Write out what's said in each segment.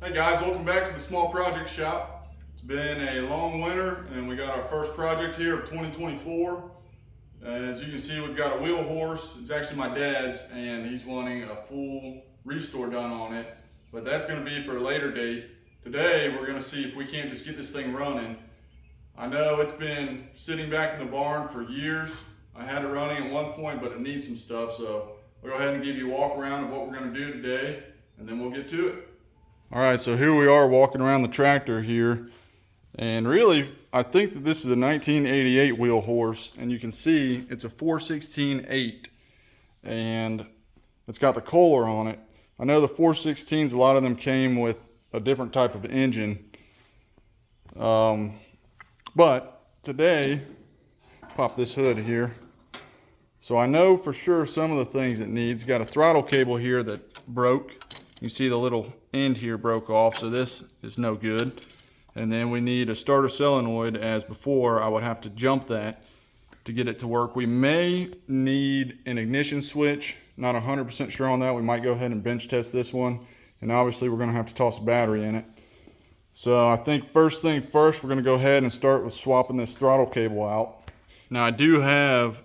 Hey guys, welcome back to the Small Project Shop. It's been a long winter and we got our first project here of 2024. As you can see, we've got a wheel horse. It's actually my dad's and he's wanting a full restore done on it, but that's going to be for a later date. Today we're going to see if we can't just get this thing running. I know it's been sitting back in the barn for years. I had it running at one point, but it needs some stuff, so we'll go ahead and give you a walk around of what we're going to do today and then we'll get to it. All right, so here we are walking around the tractor here, and really I think that this is a 1988 wheel horse, and you can see it's a 416/8 and it's got the Kohler on it. I know the 416s, a lot of them came with a different type of engine, but today, pop this hood here. So I know for sure some of the things it needs. Got a throttle cable here that broke. You see the little end here broke off, so this is no good. And then we need a starter solenoid. As before, I would have to jump that to get it to work. We may need an ignition switch. Not 100% sure on that. We might go ahead and bench test this one. And obviously we're gonna have to toss a battery in it. So I think first thing first, we're gonna go ahead and start with swapping this throttle cable out. Now I do have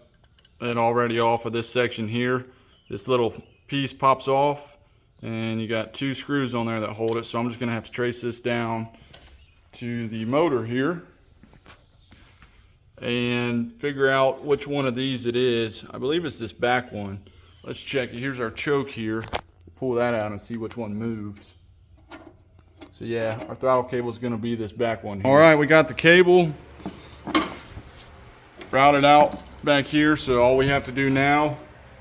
it already off of this section here. This little piece pops off, and you got two screws on there that hold it, so I'm just gonna have to trace this down to the motor here and figure out which one of these it is. I believe it's this back one. Let's check it. Here's our choke here. Pull that out and see which one moves. So yeah, our throttle cable is gonna be this back one here. All right, we got the cable routed out back here, so all we have to do now,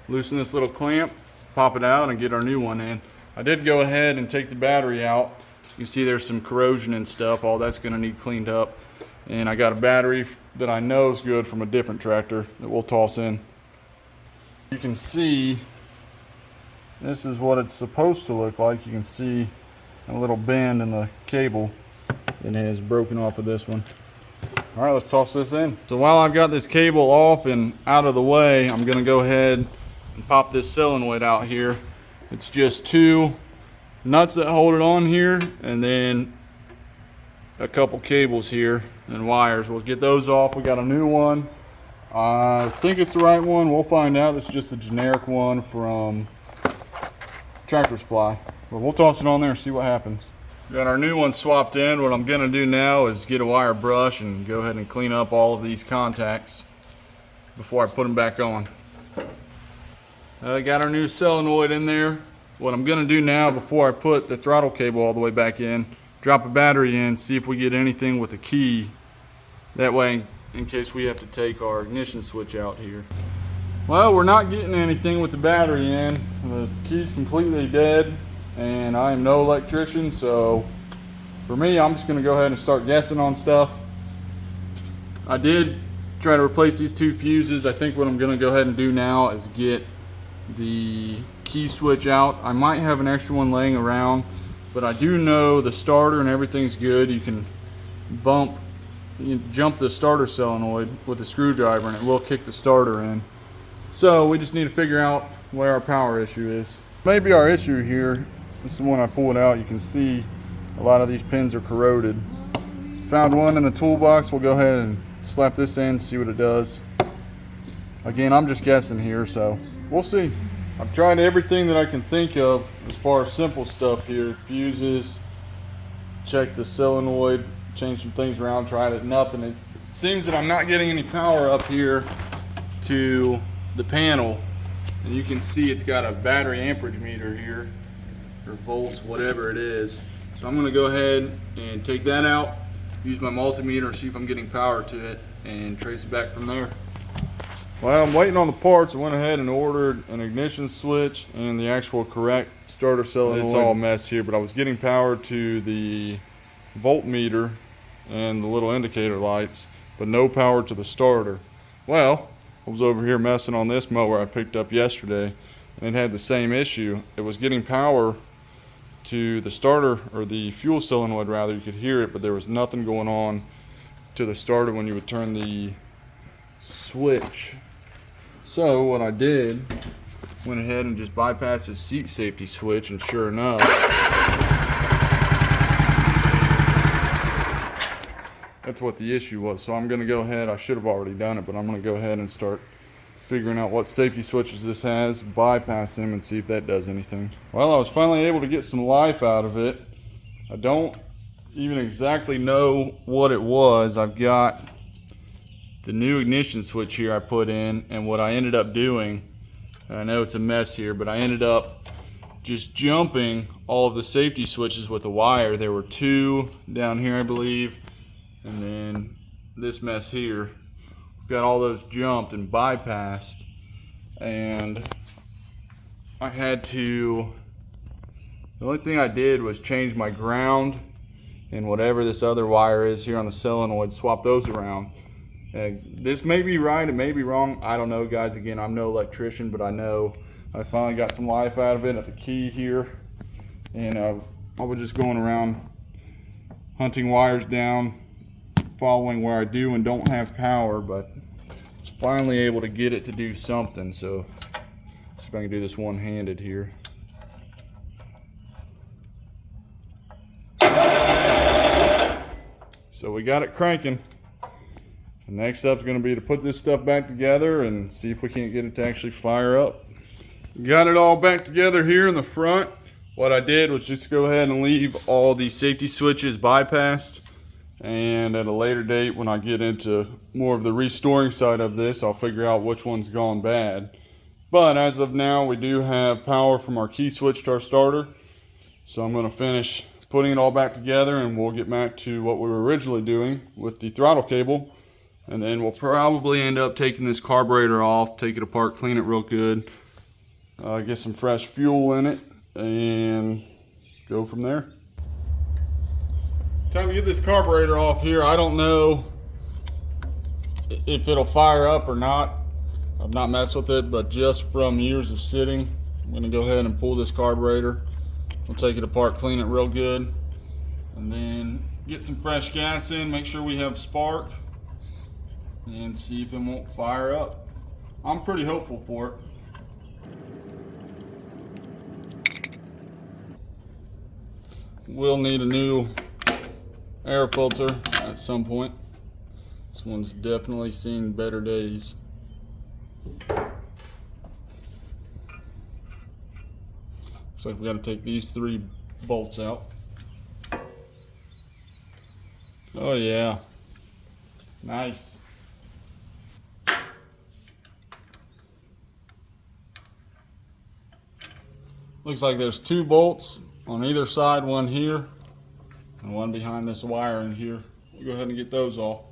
loosen this little clamp, pop it out, and get our new one in. I did go ahead and take the battery out. You see there's some corrosion and stuff. All that's gonna need cleaned up. And I got a battery that I know is good from a different tractor that we'll toss in. You can see this is what it's supposed to look like. You can see a little bend in the cable that has broken off of this one. All right, let's toss this in. So while I've got this cable off and out of the way, I'm gonna go ahead and pop this solenoid out here. It's just two nuts that hold it on here, and then a couple cables here and wires. We'll get those off. We got a new one. I think it's the right one. We'll find out. This is just a generic one from Tractor Supply, but we'll toss it on there and see what happens. Got our new one swapped in. What I'm gonna do now is get a wire brush and go ahead and clean up all of these contacts before I put them back on. Got our new solenoid in there. What I'm gonna do now, before I put the throttle cable all the way back in, drop a battery in, see if we get anything with the key. That way, in case we have to take our ignition switch out here. Well, we're not getting anything with the battery in. The key's completely dead, and I am no electrician, so for me, I'm just gonna go ahead and start guessing on stuff. I did try to replace these two fuses. I think what I'm gonna go ahead and do now is get the key switch out. I might have an extra one laying around, but I do know the starter and everything's good. You can jump the starter solenoid with a screwdriver and it will kick the starter in. So we just need to figure out where our power issue is. Maybe our issue here, this is the one I pulled out. You can see a lot of these pins are corroded. Found one in the toolbox. We'll go ahead and slap this in, see what it does. Again, I'm just guessing here, so we'll see. I've tried everything that I can think of as far as simple stuff here. Fuses, checked the solenoid, changed some things around, tried it, nothing. It seems that I'm not getting any power up here to the panel. And you can see it's got a battery amperage meter here, or volts, whatever it is. So I'm gonna go ahead and take that out, use my multimeter, see if I'm getting power to it, and trace it back from there. Well, I'm waiting on the parts. I went ahead and ordered an ignition switch and the actual correct starter solenoid. It's all a mess here, but I was getting power to the voltmeter and the little indicator lights, but no power to the starter. Well, I was over here messing on this mower I picked up yesterday, and it had the same issue. It was getting power to the starter, or the fuel solenoid rather. You could hear it, but there was nothing going on to the starter when you would turn the switch. So what I did, went ahead and just bypassed the seat safety switch, and sure enough, That's what the issue was. So I'm gonna go ahead, I should have already done it, but I'm gonna go ahead and start figuring out what safety switches this has, bypass them, and see if that does anything. Well, I was finally able to get some life out of it. I don't even exactly know what it was. I've got the new ignition switch here I put in, and what I ended up doing, I know it's a mess here, but I ended up just jumping all of the safety switches with a wire. There were 2 down here, I believe, and then this mess here. Got all those jumped and bypassed, and I had to, the only thing I did was change my ground and whatever this other wire is here on the solenoid, swap those around. And this may be right, it may be wrong, I don't know, guys. Again, I'm no electrician, but I know I finally got some life out of it at the key here. And I was just going around hunting wires down, following where I do and don't have power, but I was finally able to get it to do something. So see if I can do this one-handed here. So we got it cranking. The next step is going to be to put this stuff back together and see if we can't get it to actually fire up. Got it all back together here in the front. What I did was just go ahead and leave all the safety switches bypassed, and at a later date when I get into more of the restoring side of this, I'll figure out which one's gone bad. But as of now, we do have power from our key switch to our starter, so I'm going to finish putting it all back together, and we'll get back to what we were originally doing with the throttle cable. And then we'll probably end up taking this carburetor off, take it apart, clean it real good, get some fresh fuel in it, and go from there. Time to get this carburetor off here. I don't know if it'll fire up or not. I've not messed with it, but just from years of sitting, I'm going to go ahead and pull this carburetor. We'll take it apart, clean it real good, and then get some fresh gas in, make sure we have spark, and see if it won't fire up. I'm pretty hopeful for it. We'll need a new air filter at some point. This one's definitely seen better days. Looks like we got to take these 3 bolts out. Oh yeah, nice. Looks like there's 2 bolts on either side, one here and one behind this wire in here. We'll go ahead and get those off.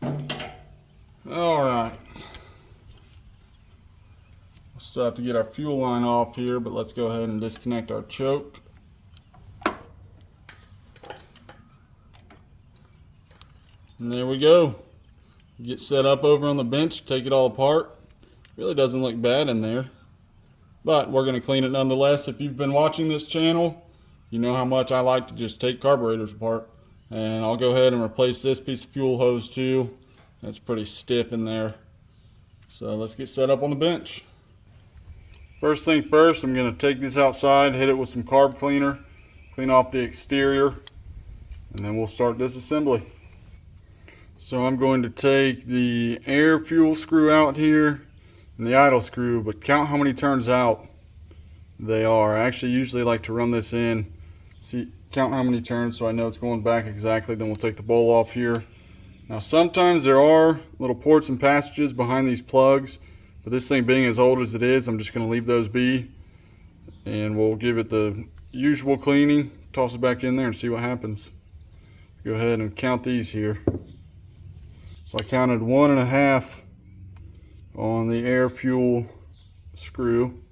All right. We'll still have to get our fuel line off here, but let's go ahead and disconnect our choke. And there we go. Get set up over on the bench, take it all apart. Really doesn't look bad in there, but we're going to clean it nonetheless. If you've been watching this channel, you know how much I like to just take carburetors apart. And I'll go ahead and replace this piece of fuel hose too. It's pretty stiff in there. So let's get set up on the bench. First thing first, I'm going to take this outside, hit it with some carb cleaner, clean off the exterior, and then we'll start disassembly. So I'm going to take the air fuel screw out here and the idle screw, but count how many turns out they are. I actually usually like to run this in, count how many turns so I know it's going back exactly. Then we'll take the bowl off here. Now sometimes there are little ports and passages behind these plugs, but this thing being as old as it is, I'm just going to leave those be, and we'll give it the usual cleaning, toss it back in there and see what happens. Go ahead and count these here. So I counted 1.5 on the air fuel screw.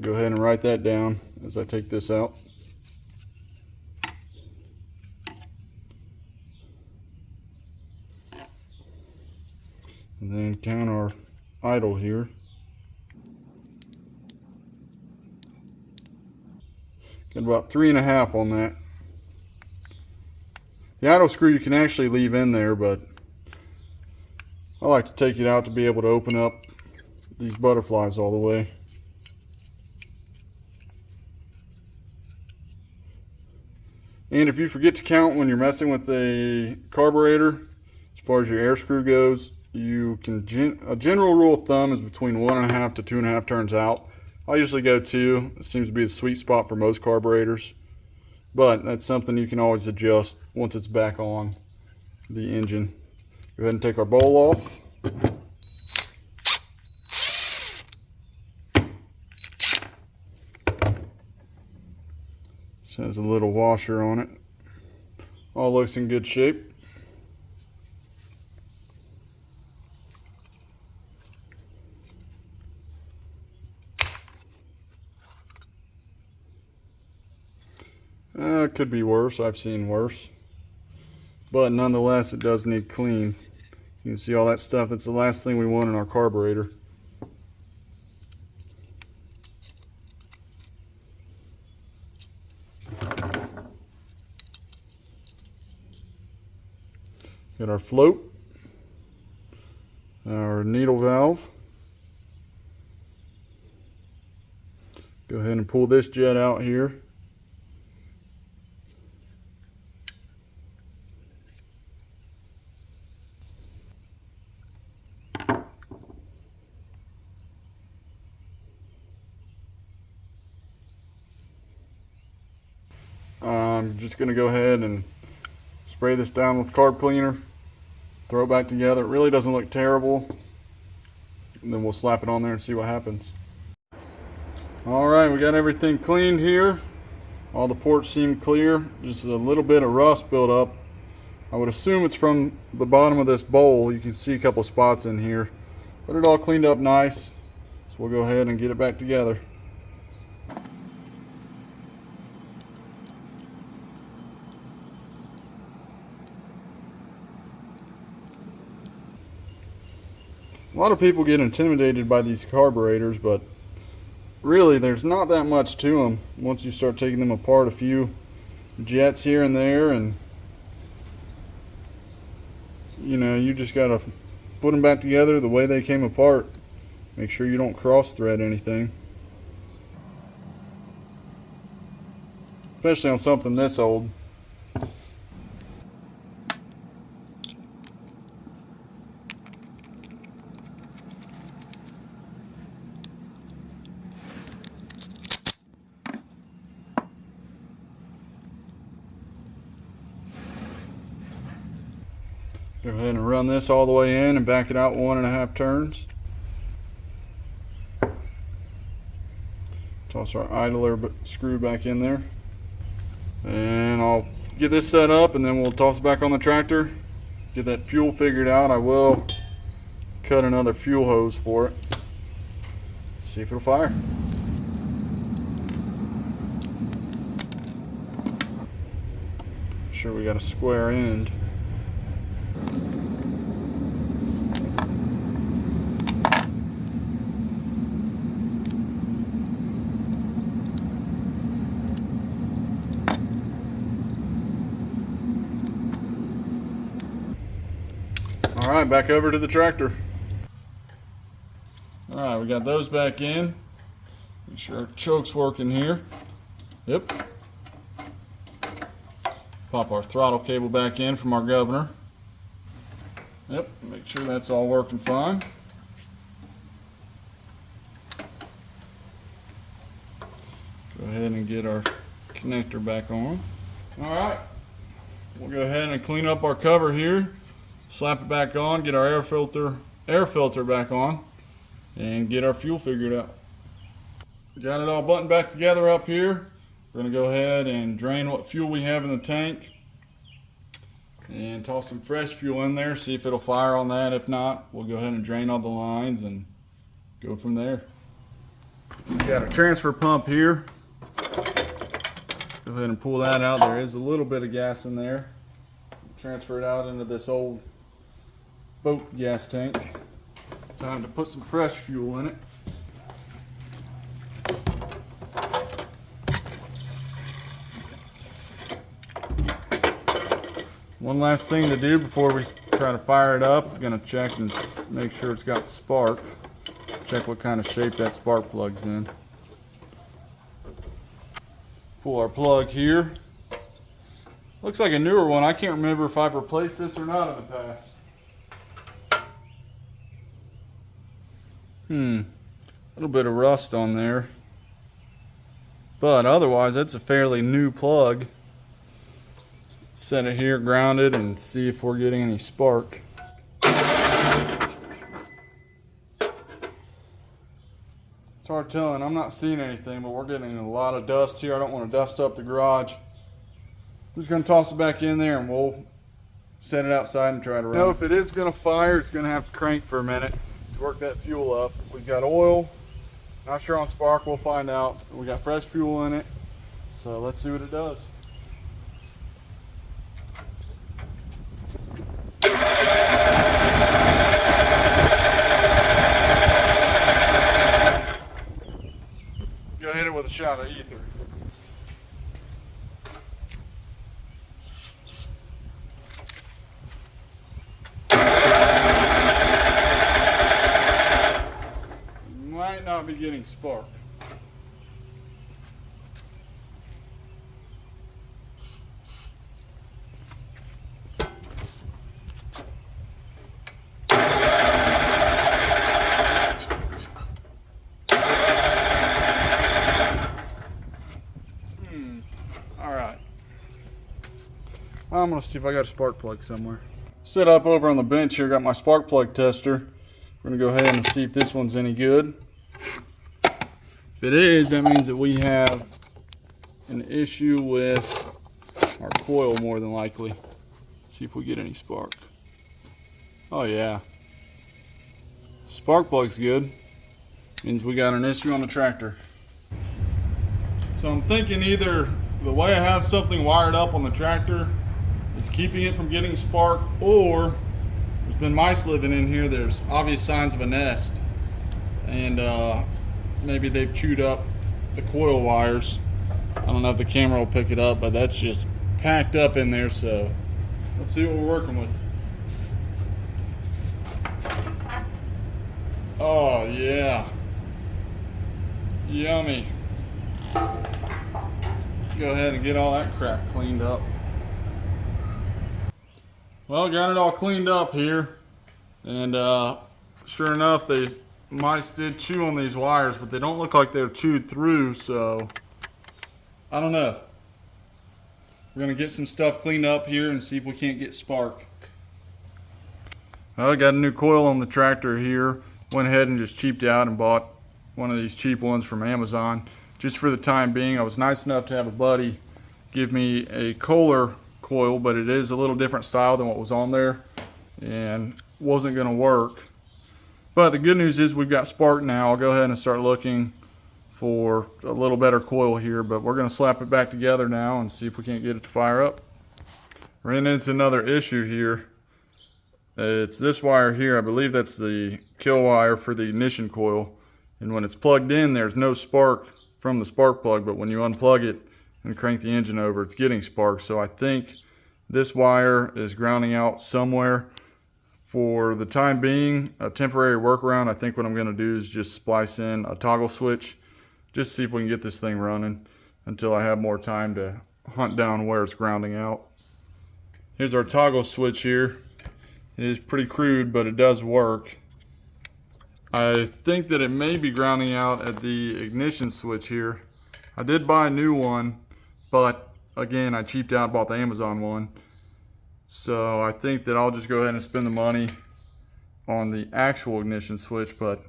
Go ahead and write that down as I take this out. And then count our idle here. Got about 3.5 on that. The idle screw you can actually leave in there, but I like to take it out to be able to open up these butterflies all the way. And if you forget to count when you're messing with the carburetor, as far as your air screw goes, you can, a general rule of thumb is between 1.5 to 2.5 turns out. I usually go 2. It seems to be the sweet spot for most carburetors, but that's something you can always adjust once it's back on the engine. Go ahead and take our bowl off. This has a little washer on it. All looks in good shape. It could be worse. I've seen worse. But nonetheless, it does need clean. You can see all that stuff. That's the last thing we want in our carburetor. Got our float, our needle valve. Go ahead and pull this jet out here. I'm just going to go ahead and spray this down with carb cleaner, throw it back together. It really doesn't look terrible. And then we'll slap it on there and see what happens. Alright, we got everything cleaned here. All the ports seem clear. Just a little bit of rust built up. I would assume it's from the bottom of this bowl. You can see a couple spots in here. But it all cleaned up nice. So we'll go ahead and get it back together. A lot of people get intimidated by these carburetors, but really there's not that much to them once you start taking them apart. A few jets here and there, and you know, you just gotta put them back together the way they came apart. Make sure you don't cross thread anything, especially on something this old. Go ahead and run this all the way in and back it out 1.5 turns. Toss our idler screw back in there. And I'll get this set up and then we'll toss it back on the tractor. Get that fuel figured out. I will cut another fuel hose for it. See if it'll fire. Make sure we got a square end. Alright, back over to the tractor. Alright, we got those back in. Make sure our choke's working here. Yep. Pop our throttle cable back in from our governor. Yep, make sure that's all working fine. Go ahead and get our connector back on. Alright, we'll go ahead and clean up our cover here. Slap it back on, get our air filter back on, and get our fuel figured out. Got it all buttoned back together up here. We're going to go ahead and drain what fuel we have in the tank and toss some fresh fuel in there, see if it'll fire on that. If not, we'll go ahead and drain all the lines and go from there. We've got a transfer pump here. Go ahead and pull that out. There is a little bit of gas in there. Transfer it out into this old boat gas tank. Time to put some fresh fuel in it. One last thing to do before we try to fire it up. I'm going to check and make sure it's got spark. Check what kind of shape that spark plug's in. Pull our plug here. Looks like a newer one. I can't remember if I've replaced this or not in the past. A little bit of rust on there. But otherwise, that's a fairly new plug. Set it here, grounded, and see if we're getting any spark. It's hard telling. I'm not seeing anything, but we're getting a lot of dust here. I don't want to dust up the garage. I'm just going to toss it back in there and we'll set it outside and try to run. You know, if it is going to fire, it's going to have to crank for a minute to work that fuel up. We've got oil. Not sure on spark. We'll find out. We got fresh fuel in it. So let's see what it does. Go hit it with a shot of ether. Might not be getting spark. Alright. I'm going to see if I got a spark plug somewhere. Set up over on the bench here, got my spark plug tester. We're going to go ahead and see if this one's any good. If it is, that means that we have an issue with our coil more than likely. See if we get any spark. Oh yeah. Spark plug's good. Means we got an issue on the tractor. So I'm thinking either the way I have something wired up on the tractor is keeping it from getting spark, or there's been mice living in here. There's obvious signs of a nest. And maybe they've chewed up the coil wires. I don't know if the camera will pick it up, but that's just packed up in there. So let's see what we're working with. Oh yeah, yummy. Go ahead and get all that crap cleaned up. Well, got it all cleaned up here, and sure enough, the mice did chew on these wires, but they don't look like they're chewed through, so I don't know. We're gonna get some stuff cleaned up here and see if we can't get spark. Well, I got a new coil on the tractor here. Went ahead and just cheaped out and bought one of these cheap ones from Amazon. Just for the time being, I was nice enough to have a buddy give me a Kohler coil, but it is a little different style than what was on there and wasn't gonna work. But the good news is we've got spark now. I'll go ahead and start looking for a little better coil here, but we're gonna slap it back together now and see if we can't get it to fire up. Ran into another issue here. It's this wire here. I believe that's the kill wire for the ignition coil. And when it's plugged in, there's no spark from the spark plug, but when you unplug it and crank the engine over, it's getting spark. So I think this wire is grounding out somewhere. For the time being, a temporary workaround, I think what I'm gonna do is just splice in a toggle switch, just see if we can get this thing running until I have more time to hunt down where it's grounding out. Here's our toggle switch here. It is pretty crude, but it does work. I think that it may be grounding out at the ignition switch here. I did buy a new one, but again, I cheaped out, bought the Amazon one. So I think that I'll just go ahead and spend the money on the actual ignition switch, but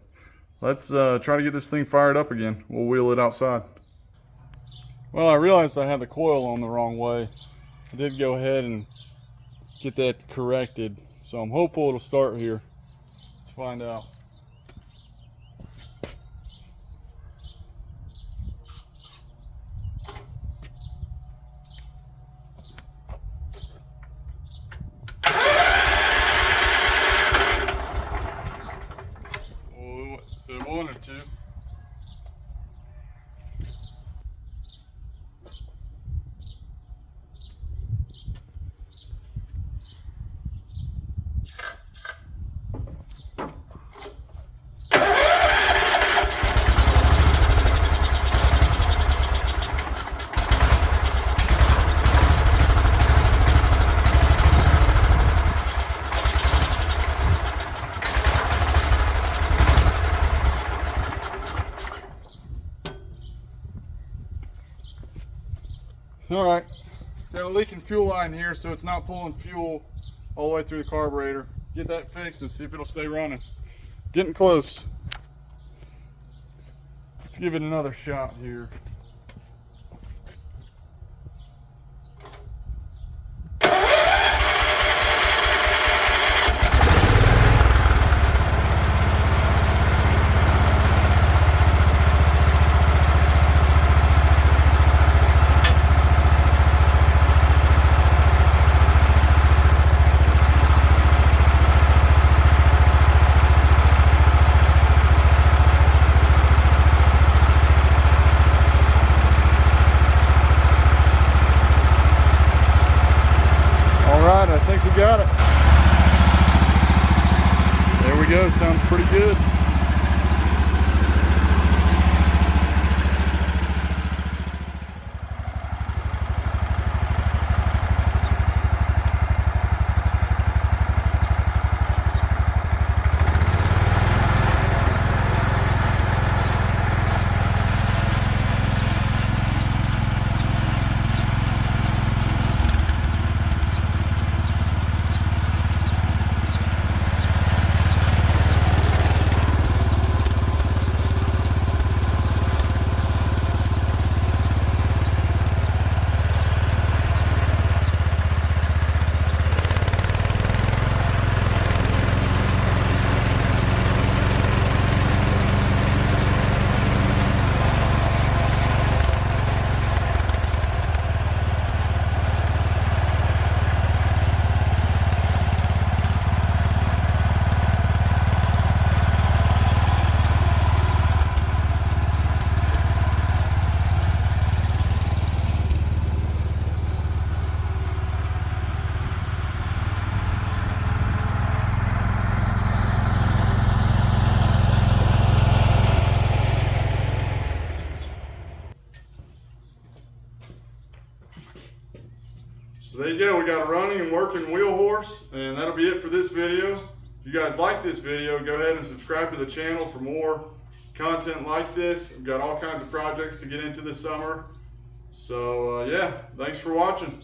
let's try to get this thing fired up again. We'll wheel it outside. Well, I realized I had the coil on the wrong way. I did go ahead and get that corrected, so I'm hopeful it'll start here. Let's find out. It wanted to. All right, got a leaking fuel line here, so it's not pulling fuel all the way through the carburetor. Get that fixed and see if it'll stay running. Getting close. Let's give it another shot here. I think we got it. There we go, sounds pretty good. So there you go, we got a running and working wheel horse, and that'll be it for this video. If you guys like this video, go ahead and subscribe to the channel for more content like this. We've got all kinds of projects to get into this summer. So yeah, thanks for watching.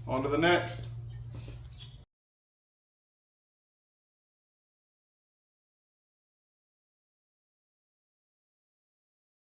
On to the next.